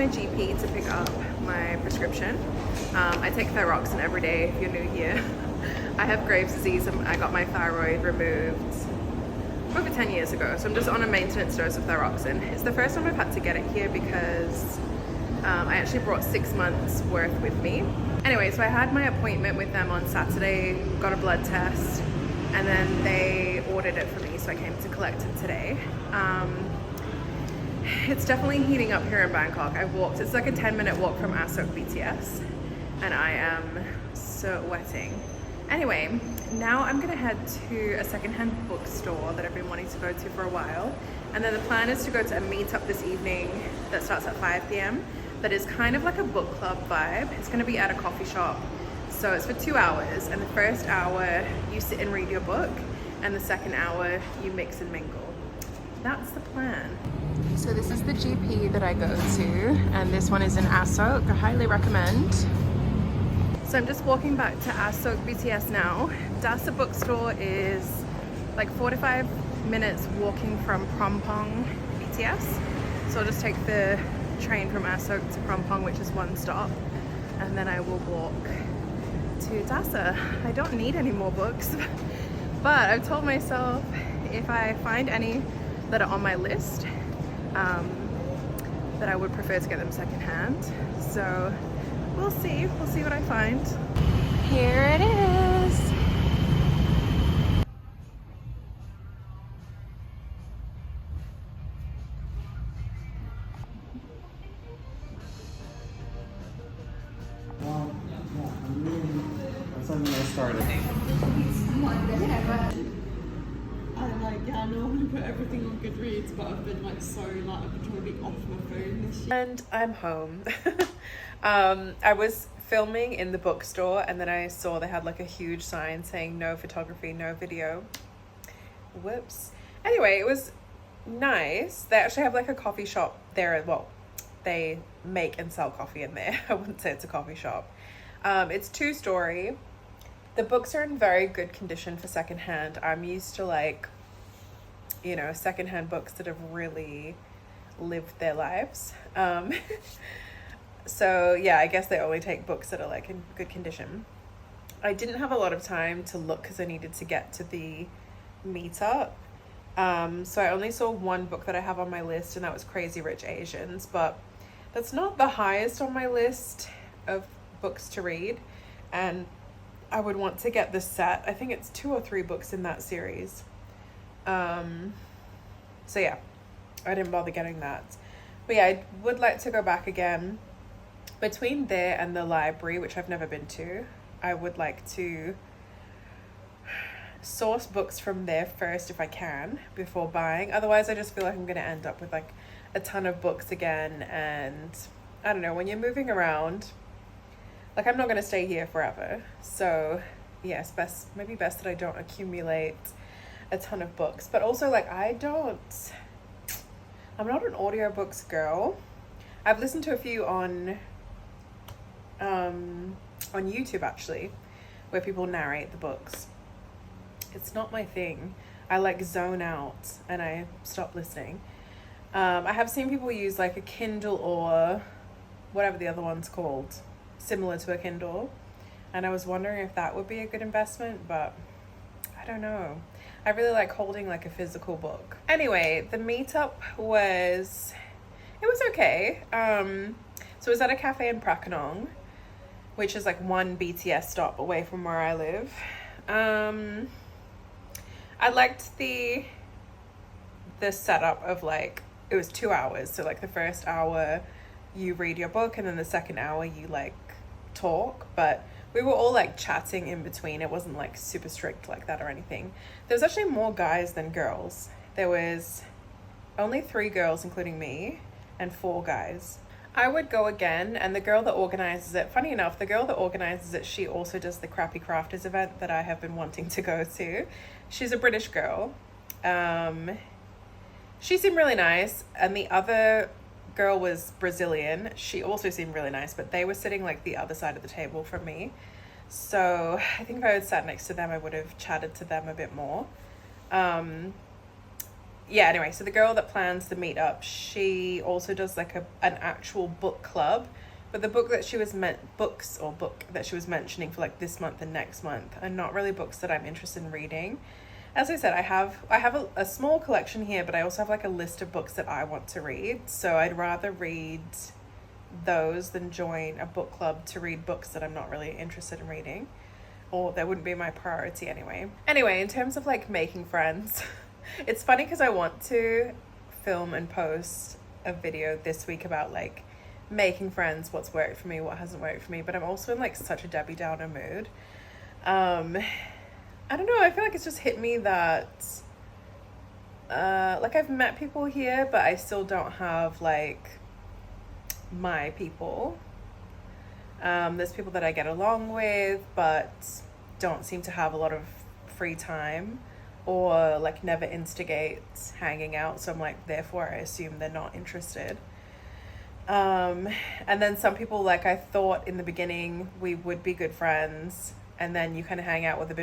my GP to pick up my prescription. I take thyroxine every day if you're new here. I have Graves' disease and I got my thyroid removed over 10 years ago, so I'm just on a maintenance dose of thyroxine. It's the first time I've had to get it here because I actually brought 6 months worth with me. Anyway, so I had my appointment with them on Saturday, got a blood test, and then they ordered it for me, so I came to collect it today. It's definitely heating up here in Bangkok. It's like a 10-minute walk from Asok BTS, and I am sweating. Anyway, now I'm gonna head to a secondhand bookstore that I've been wanting to go to for a while. And then the plan is to go to a meetup this evening that starts at 5 p.m. that is kind of like a book club vibe. It's gonna be at a coffee shop. So it's for 2 hours, and the first hour you sit and read your book, and the second hour you mix and mingle. That's the plan. So this is the GP that I go to, and this one is in Asok. I highly recommend. So I'm just walking back to Asok BTS now. Dasa bookstore is like 45 minutes walking from Prompong BTS. So I'll just take the train from Asok to Prompong, which is one stop, and then I will walk to Dasa. I don't need any more books, but I've told myself if I find any that are on my list, that I would prefer to get them secondhand. So we'll see what I find. Here it is. Something I started. I normally put everything on Goodreads, but I've been I've been trying to be off my phone this year. And I'm home. I was filming in the bookstore, and then I saw they had like a huge sign saying no photography, no video. Whoops. Anyway, it was nice. They actually have like a coffee shop there. Well, they make and sell coffee in there. I wouldn't say it's a coffee shop. It's 2-story. The books are in very good condition for secondhand. I'm used to secondhand books that have really lived their lives. So yeah, I guess they only take books that are like in good condition. I didn't have a lot of time to look because I needed to get to the meetup. So I only saw one book that I have on my list, and that was Crazy Rich Asians, but that's not the highest on my list of books to read, and I would want to get the set. I think it's 2 or 3 books in that series. So yeah, I didn't bother getting that. But yeah, I would like to go back again. Between there and the library, which I've never been to, I would like to source books from there first if I can before buying. Otherwise, I just feel like I'm going to end up with like a ton of books again, and I don't know, when you're moving around, like I'm not going to stay here forever. So yes, maybe best that I don't accumulate a ton of books. But also, like, I'm not an audiobooks girl. I've listened to a few on YouTube actually, where people narrate the books. It's not my thing. I like zone out and I stop listening. I have seen people use like a Kindle or whatever the other one's called, similar to a Kindle, and I was wondering if that would be a good investment, but I don't know. I really like holding like a physical book. Anyway, the meetup was okay. So it was at a cafe in Prakanong, which is like one BTS stop away from where I live. I liked the setup of like, it was 2 hours. So like the first hour you read your book, and then the second hour you like talk, but we were all like chatting in between. It wasn't like super strict like that or anything. There was actually more guys than girls. There was only 3 girls, including me, and 4 guys. I would go again, and the girl that organizes it, funny enough, the girl that organizes it, she also does the Crappy Crafters event that I have been wanting to go to. She's a British girl. She seemed really nice, and the other girl was Brazilian. She also seemed really nice, but they were sitting like the other side of the table from me. So I think if I had sat next to them, I would have chatted to them a bit more. yeah, anyway, so the girl that plans the meetup, she also does like an actual book club. But the book that she was book that she was mentioning for like this month and next month are not really books that I'm interested in reading. As I said, I have a small collection here, but I also have like a list of books that I want to read. So I'd rather read those than join a book club to read books that I'm not really interested in reading, or that wouldn't be my priority anyway. Anyway, in terms of like making friends, it's funny because I want to film and post a video this week about like making friends, what's worked for me, what hasn't worked for me, but I'm also in like such a Debbie Downer mood. I don't know, I feel like it's just hit me that like I've met people here, but I still don't have like my people. There's people that I get along with but don't seem to have a lot of free time, or like never instigate hanging out, so I'm like, therefore I assume they're not interested. And then some people, like I thought in the beginning we would be good friends, and then you kind of hang out with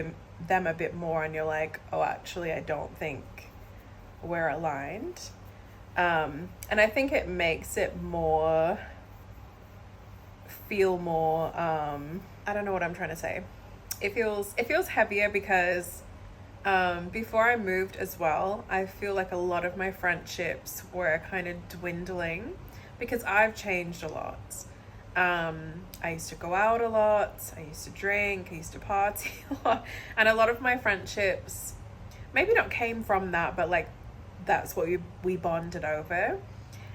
them a bit more and you're like, oh, actually I don't think we're aligned. And I think it makes it feel more I don't know what I'm trying to say. It feels heavier because before I moved as well, I feel like a lot of my friendships were kind of dwindling because I've changed a lot. I used to go out a lot, I used to drink, I used to party a lot, and a lot of my friendships maybe not came from that, but like that's what we bonded over.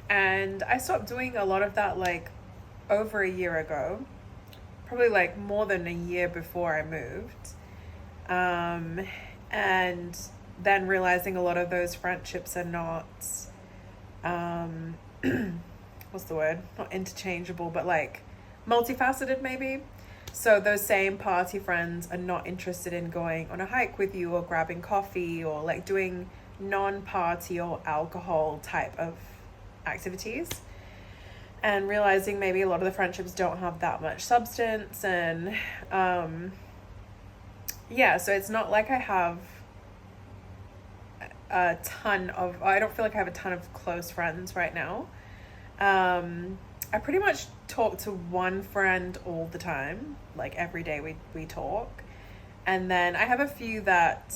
And I stopped doing a lot of that like over a year ago, probably like more than a year before I moved. And then realizing a lot of those friendships are not what's the word, not interchangeable, but like multifaceted maybe. So those same party friends are not interested in going on a hike with you or grabbing coffee or like doing non-party or alcohol type of activities, and realizing maybe a lot of the friendships don't have that much substance. And yeah, so it's not like I have I don't feel like I have a ton of close friends right now. I pretty much talk to one friend all the time, like every day we talk. And then I have a few that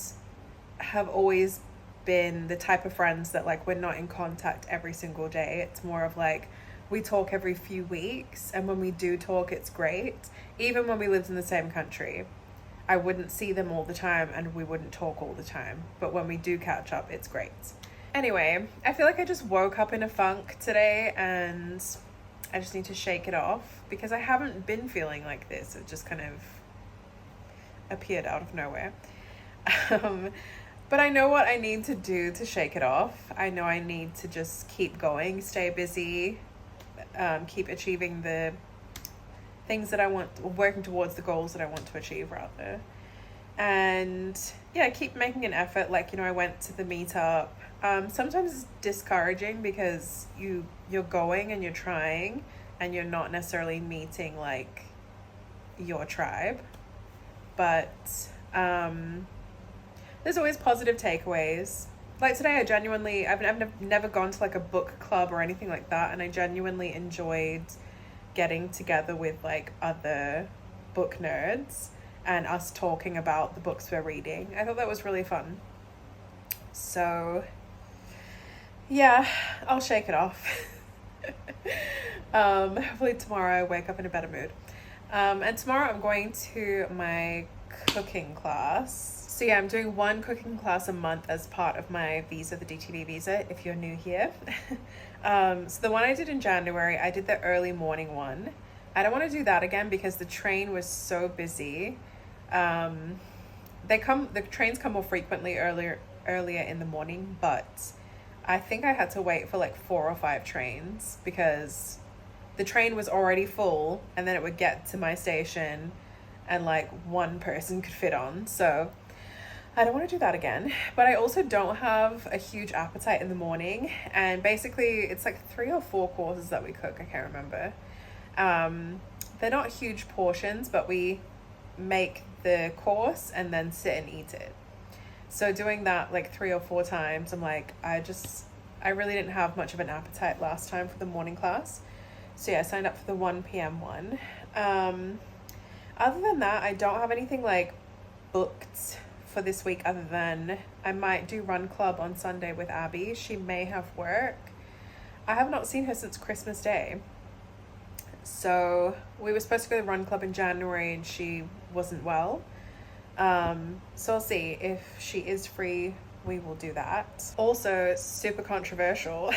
have always been the type of friends that like we're not in contact every single day. It's more of like we talk every few weeks, and when we do talk, it's great. Even when we lived in the same country, I wouldn't see them all the time and we wouldn't talk all the time. But when we do catch up, it's great. Anyway, I feel like I just woke up in a funk today and I just need to shake it off because I haven't been feeling like this. It just kind of appeared out of nowhere. But I know what I need to do to shake it off. I know I need to just keep going, stay busy, keep achieving the things that I want, working towards the goals that I want to achieve rather. And yeah, keep making an effort. Like, you know, I went to the meetup. Sometimes it's discouraging because you're going and you're trying and you're not necessarily meeting like your tribe. But there's always positive takeaways. Like today, I've never gone to like a book club or anything like that, and I genuinely enjoyed getting together with like other book nerds and us talking about the books we're reading. I thought that was really fun. So yeah, I'll shake it off. Hopefully tomorrow I wake up in a better mood. And tomorrow I'm going to my cooking class. So yeah, I'm doing one cooking class a month as part of my visa, the DTV visa, if you're new here. So the one I did in January, I did the early morning one. I don't want to do that again because the train was so busy. The trains come more frequently earlier in the morning, but I think I had to wait for like 4 or 5 trains because the train was already full, and then it would get to my station and like one person could fit on. So I don't want to do that again, but I also don't have a huge appetite in the morning. And basically it's like 3 or 4 courses that we cook. I can't remember. They're not huge portions, but we make the course and then sit and eat it. So doing that like 3 or 4 times, I'm like, I really didn't have much of an appetite last time for the morning class. So yeah, I signed up for the 1 p.m. one. Other than that, I don't have anything like booked for this week other than I might do run club on Sunday with Abby. She may have work. I have not seen her since Christmas Day. So we were supposed to go to the run club in January and she wasn't well. So I'll see if she is free. We will do that. Also, super controversial.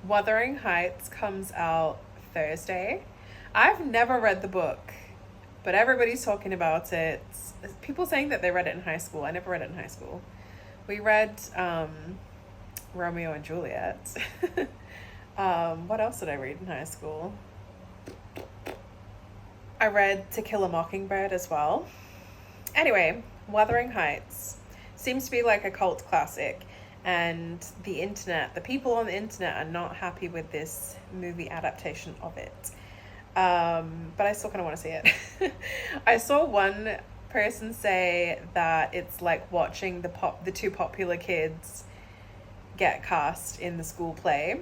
Wuthering Heights comes out Thursday. I've never read the book, but everybody's talking about it. People saying that they read it in high school. I never read it in high school. We read Romeo and Juliet. What else did I read in high school? I read To Kill a Mockingbird as well. Anyway, Wuthering Heights seems to be like a cult classic, and the people on the internet are not happy with this movie adaptation of it. But I still kind of want to see it. I saw one person say that it's like watching the 2 popular kids get cast in the school play,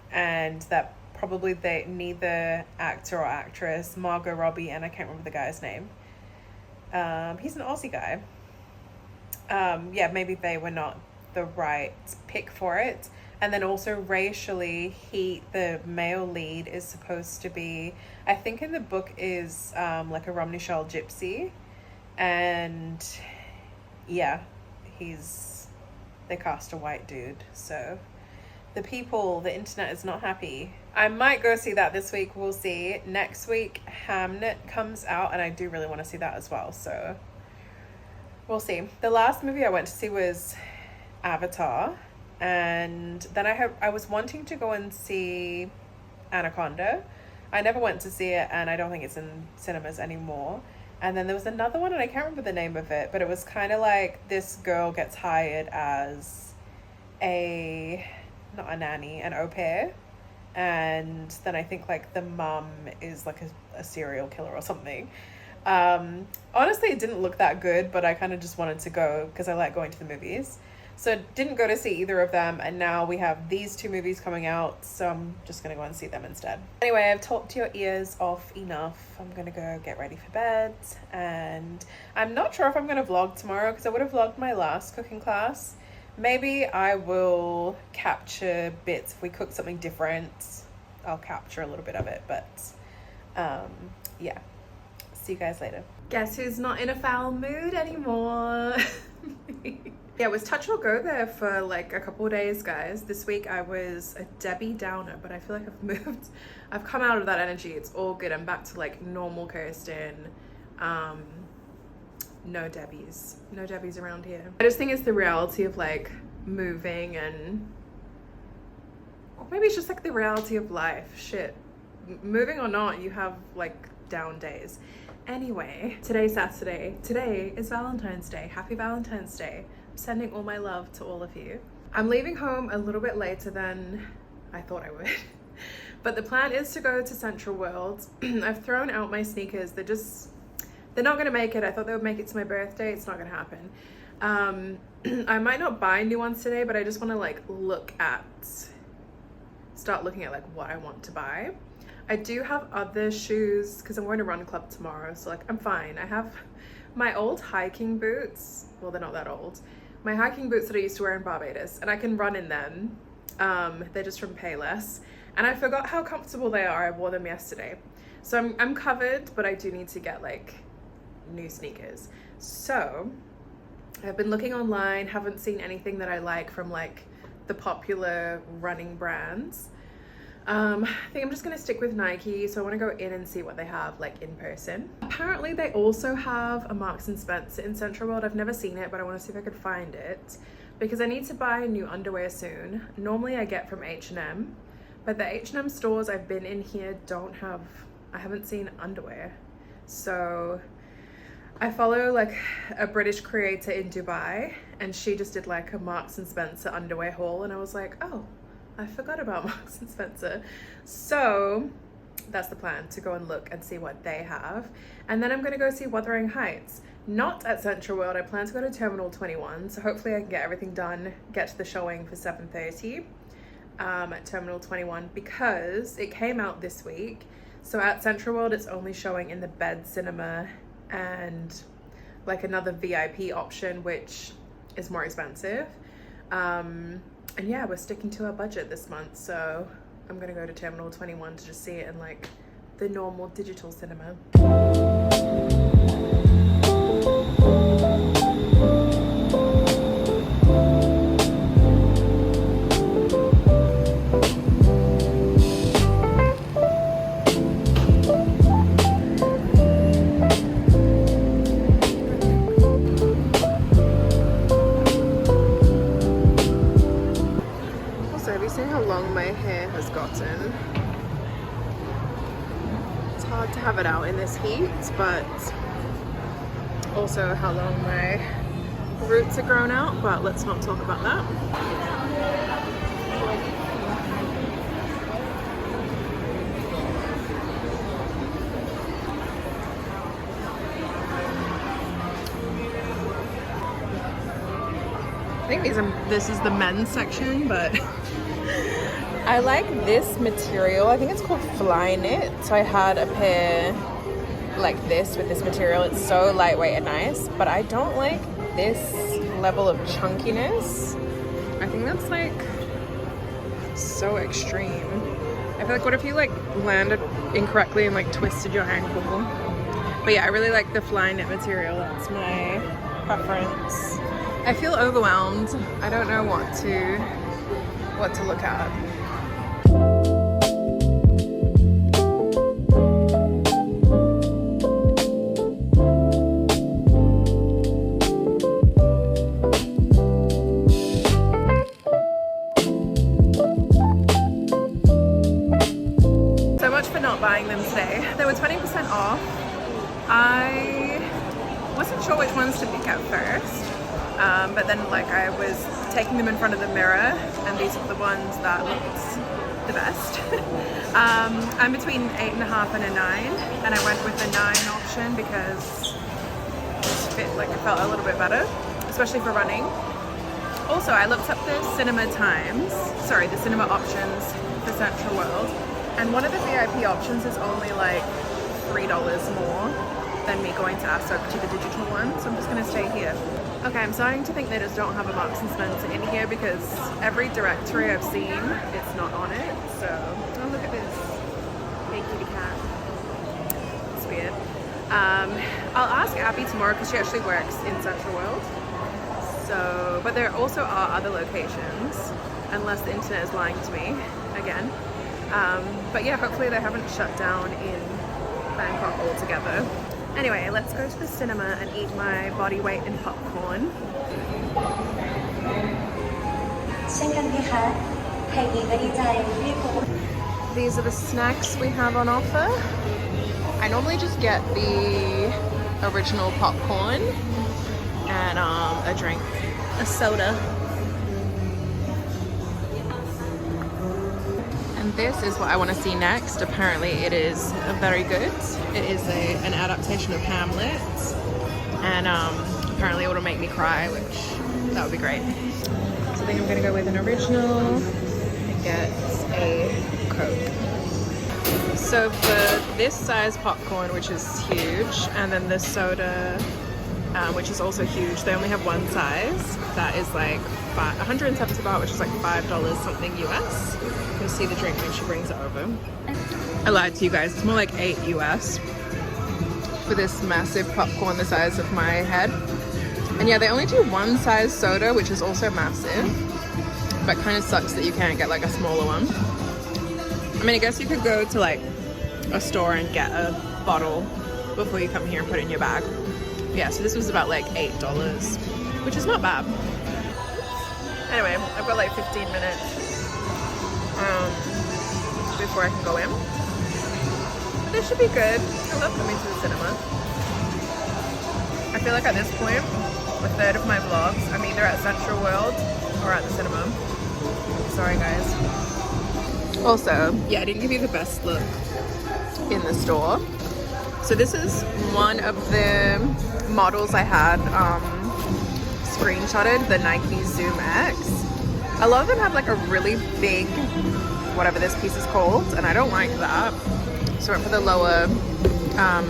and that probably neither actor or actress, Margot Robbie and I can't remember the guy's name. He's an Aussie guy. Yeah, maybe they were not the right pick for it. And then also racially, the male lead is supposed to be, I think in the book is like a Romney-Shell gypsy. And yeah, they cast a white dude. So the internet is not happy. I might go see that this week. We'll see. Next week, Hamnet comes out, and I do really want to see that as well. So we'll see. The last movie I went to see was Avatar, and then I was wanting to go and see Anaconda. I never went to see it, and I don't think it's in cinemas anymore. And then there was another one, and I can't remember the name of it, but it was kind of like this girl gets hired as not a nanny, an au pair. And then I think like the mum is like a serial killer or something. Honestly, it didn't look that good, but I kind of just wanted to go because I like going to the movies. So didn't go to see either of them, and now we have these 2 movies coming out, so I'm just gonna go and see them instead. Anyway, I've talked your ears off enough. I'm gonna go get ready for bed, and I'm not sure if I'm gonna vlog tomorrow because I would have vlogged my last cooking class. Maybe I will capture bits. If we cook something different, I'll capture a little bit of it, but yeah. See you guys later. Guess who's not in a foul mood anymore? Yeah, it was touch or go there for like a couple of days, guys. This week I was a Debbie Downer, but I feel like I've moved. I've come out of that energy. It's all good. I'm back to like normal Kirsten. No Debbies around here. I just think it's the reality of like moving, or maybe it's just like the reality of life. Shit, moving or not, you have like down days. Anyway, today's Saturday. Today is Valentine's Day. Happy Valentine's Day. I'm sending all my love to all of you. I'm leaving home a little bit later than I thought I would. But the plan is to go to Central World. I've thrown out my sneakers. They're not gonna make it. I thought they would make it to my birthday. It's not gonna happen. I might not buy new ones today, but I just wanna like start looking at like what I want to buy. I do have other shoes because I'm going to run club tomorrow, so like I'm fine. I have my old hiking boots. Well, they're not that old. My hiking boots that I used to wear in Barbados, and I can run in them. They're just from Payless, and I forgot how comfortable they are. I wore them yesterday, so I'm covered, but I do need to get like new sneakers. So I've been looking online, haven't seen anything that I like from like the popular running brands. I think I'm just gonna stick with Nike, so I want to go in and see what they have like in person. Apparently they also have a Marks and Spencer in Central World. I've never seen it, but I want to see if I could find it because I need to buy new underwear soon. Normally I get from H&M, but the H&M stores I've been in here I haven't seen underwear. So I follow like a British creator in Dubai, and she just did like a Marks and Spencer underwear haul, and I was like, oh, I forgot about Marks and Spencer. So that's the plan, to go and look and see what they have. And then I'm gonna go see Wuthering Heights. Not at Central World. I plan to go to Terminal 21, so hopefully I can get everything done, get to the showing for 7:30 at Terminal 21, because it came out this week. So at Central World, it's only showing in the bed cinema and like another VIP option, which is more expensive. And yeah, we're sticking to our budget this month, so I'm gonna go to Terminal 21 to just see it in like the normal digital cinema. My hair has gotten. It's hard to have it out in this heat, but also how long my roots are grown out, but let's not talk about that. I think this is the men's section, but I like this material. I think it's called fly knit. So I had a pair like this with this material. It's so lightweight and nice, but I don't like this level of chunkiness. I think that's like so extreme. I feel like, what if you like landed incorrectly and like twisted your ankle? But yeah, I really like the fly knit material. That's my preference. I feel overwhelmed. I don't know what to look at. So much for not buying them today. They were 20% off. I wasn't sure which ones to pick at first. But then like I was taking them in front of the mirror and these are the ones that looked the best. I'm between 8.5 and a 9, and I went with the 9 option because it felt a little bit better, especially for running. Also, I looked up the cinema options for Central World, and one of the VIP options is only like $3 more than me going to ASOC to the digital one, so I'm just gonna stay here. Okay, I'm starting to think they just don't have a Marks and Spencer in here because every directory I've seen, it's not on it. So, oh look at this big kitty cat. It's weird. I'll ask Abby tomorrow because she actually works in Central World. So, but there also are other locations, unless the internet is lying to me again. But yeah, hopefully they haven't shut down in Bangkok altogether. Anyway, let's go to the cinema and eat my body weight in popcorn. These are the snacks we have on offer. I normally just get the original popcorn and a drink, a soda. And this is what I want to see next. Apparently it is very good. It is an adaptation of Hamlet, and apparently it will make me cry, which that would be great. So I think I'm gonna go with an original and get a Coke. So for this size popcorn, which is huge, and then the soda, which is also huge, they only have one size. That is like 170 baht, which is like $5 something US. You'll see the drink when she brings it over. I lied to you guys, it's more like 8 US for this massive popcorn the size of my head. And yeah, they only do one size soda, which is also massive, but kind of sucks that you can't get like a smaller one. I mean, I guess you could go to like a store and get a bottle before you come here and put it in your bag. Yeah, so this was about like $8, which is not bad. Anyway, I've got like 15 minutes before I can go in. But this should be good. I love coming to the cinema. I feel like at this point, a third of my vlogs, I'm either at Central World or at the cinema. Sorry guys. Also, yeah, I didn't give you the best look in the store. So this is one of the models I had screenshotted, the Nike Zoom X. A lot of them have like a really big, whatever this piece is called, and I don't like that. So I went for the lower,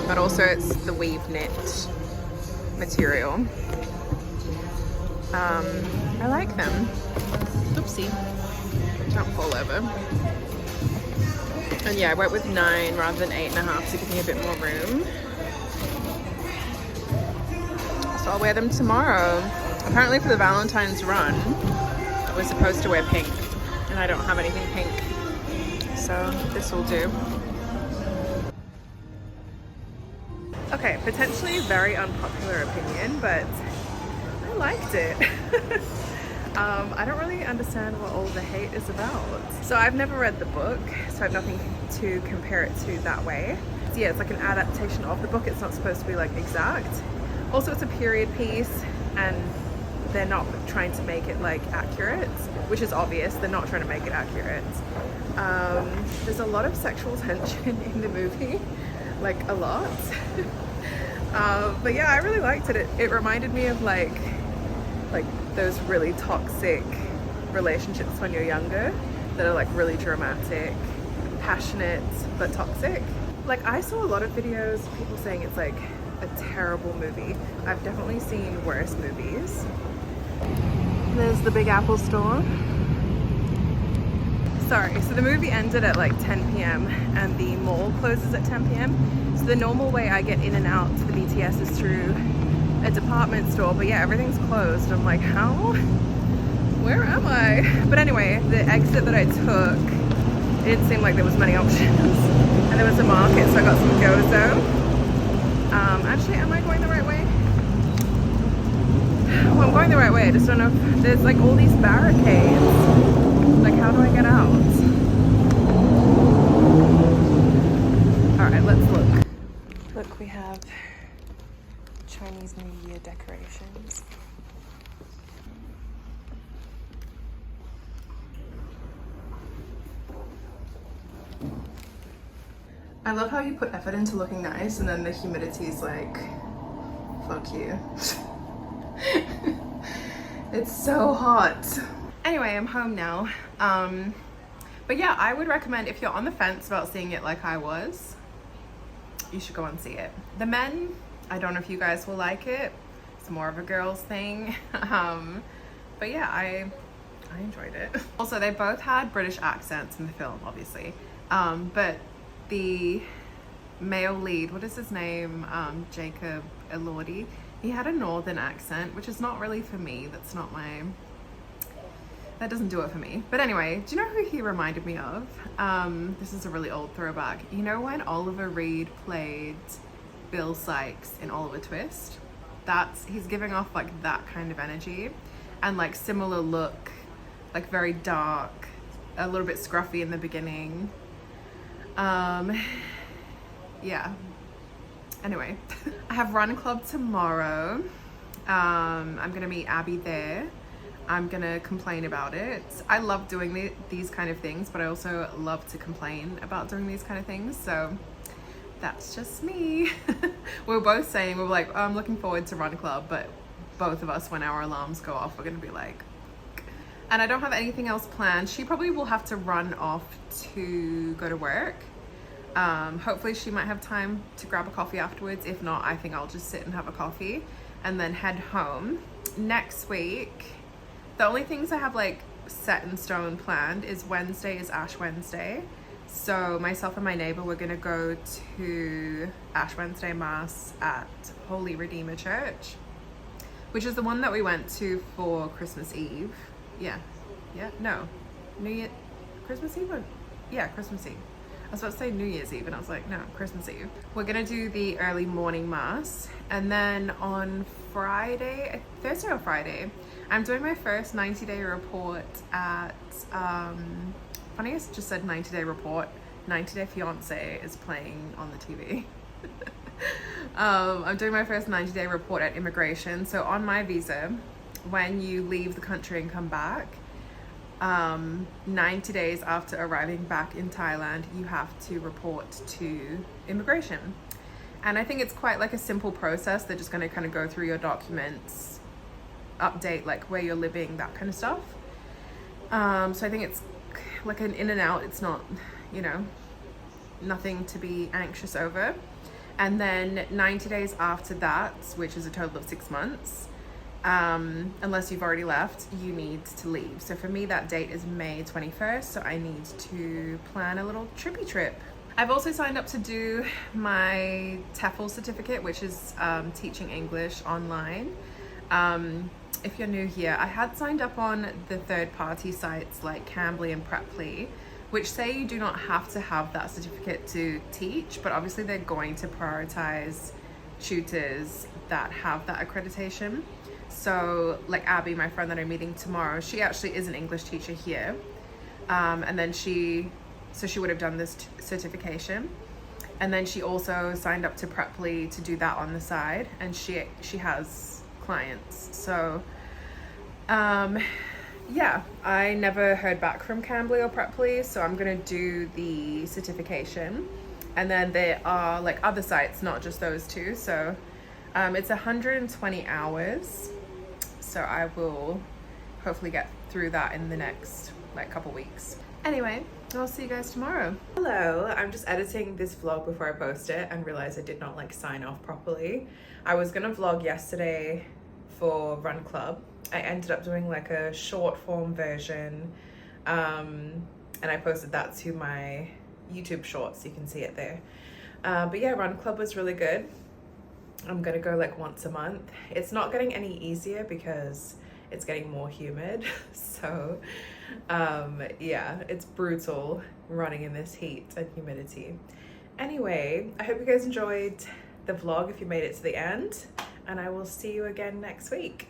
but also it's the weave knit material. I like them. Oopsie. Don't fall over. And yeah, I went with 9 rather than 8.5 to give me a bit more room. So I'll wear them tomorrow. Apparently for the Valentine's run, we're supposed to wear pink, and I don't have anything pink. So this will do. Okay, potentially very unpopular opinion, but I liked it. I don't really understand what all the hate is about. So I've never read the book, so I have nothing to compare it to that way. So yeah, it's like an adaptation of the book. It's not supposed to be like exact. Also, it's a period piece, and they're not trying to make it like accurate, which is obvious. They're not trying to make it accurate. There's a lot of sexual tension in the movie, like a lot. But yeah, I really liked it. It reminded me of like those really toxic relationships when you're younger that are like really dramatic, passionate, but toxic. Like I saw a lot of videos, people saying it's like a terrible movie. I've definitely seen worse movies. There's the Big Apple store. Sorry, so the movie ended at like 10 p.m. and the mall closes at 10 p.m. So the normal way I get in and out to the BTS is through a department store, but yeah, everything's closed. I'm like, how? Where am I? But anyway, the exit that I took, it didn't seem like there was many options. And there was a market, so I got some gozo. Actually, am I going the right way? Well, I'm going the right way. I just don't know if there's like all these barricades. Like, how do I get out? All right, let's look. Look, we have Chinese New Year decorations. I love how you put effort into looking nice and then the humidity is like, fuck you. It's so hot. Anyway, I'm home now. But yeah, I would recommend if you're on the fence about seeing it like I was, you should go and see it. The men, I don't know if you guys will like it. It's more of a girls thing. But yeah, I enjoyed it. Also, they both had British accents in the film, obviously. But the male lead, what is his name? Jacob Elordi. He had a northern accent, which is not really for me. That's not my... That doesn't do it for me. But anyway, do you know who he reminded me of? This is a really old throwback. You know when Oliver Reed played Bill Sykes in Oliver Twist? He's giving off like that kind of energy and like similar look, like very dark, a little bit scruffy in the beginning. Yeah. Anyway, I have run club tomorrow. I'm gonna meet Abby there. I'm gonna complain about it. I love doing these kind of things, but I also love to complain about doing these kind of things. So that's just me. We were both saying, we were like, oh, I'm looking forward to run club, but both of us, when our alarms go off, we're gonna be like, and I don't have anything else planned. She probably will have to run off to go to work. Hopefully she might have time to grab a coffee afterwards. If not, I think I'll just sit and have a coffee and then head home. Next week, the only things I have like set in stone planned is Wednesday is Ash Wednesday. So myself and my neighbor, we're gonna go to Ash Wednesday Mass at Holy Redeemer Church, which is the one that we went to for Christmas Eve. New Year, Christmas Eve? Yeah, Christmas Eve. I was about to say New Year's Eve and I was like, no, Christmas Eve. We're gonna do the early morning mass, and then on Thursday or Friday, I'm doing my first 90-day report at, funny I just said 90-day report, 90 Day Fiance is playing on the TV. I'm doing my first 90-day report at immigration. So on my visa, when you leave the country and come back, 90 days after arriving back in Thailand, you have to report to immigration. And I think it's quite like a simple process. They're just going to kind of go through your documents, update like where you're living, that kind of stuff. So I think it's like an in and out. It's not, you know, nothing to be anxious over. And then 90 days after that, which is a total of 6 months, unless you've already left, you need to leave. So for me, that date is May 21st. So I need to plan a little trippy trip. I've also signed up to do my TEFL certificate, which is teaching English online. If you're new here, I had signed up on the third-party sites like Cambly and Preply, which say you do not have to have that certificate to teach, but obviously they're going to prioritize tutors that have that accreditation. So like Abby, my friend that I'm meeting tomorrow, she actually is an English teacher here. And then she would have done this certification. And then she also signed up to Preply to do that on the side. And she has clients. So, yeah, I never heard back from Cambly or Preply, so I'm gonna do the certification. And then there are like other sites, not just those two. So it's 120 hours. So I will hopefully get through that in the next like couple weeks. Anyway, I'll see you guys tomorrow. Hello, I'm just editing this vlog before I post it and realized I did not like sign off properly. I was gonna vlog yesterday for Run Club. I ended up doing like a short form version, and I posted that to my YouTube shorts, you can see it there. But yeah, Run Club was really good. I'm gonna go like once a month. It's not getting any easier because it's getting more humid. So yeah, it's brutal running in this heat and humidity. Anyway, I hope you guys enjoyed the vlog if you made it to the end, and I will see you again next week.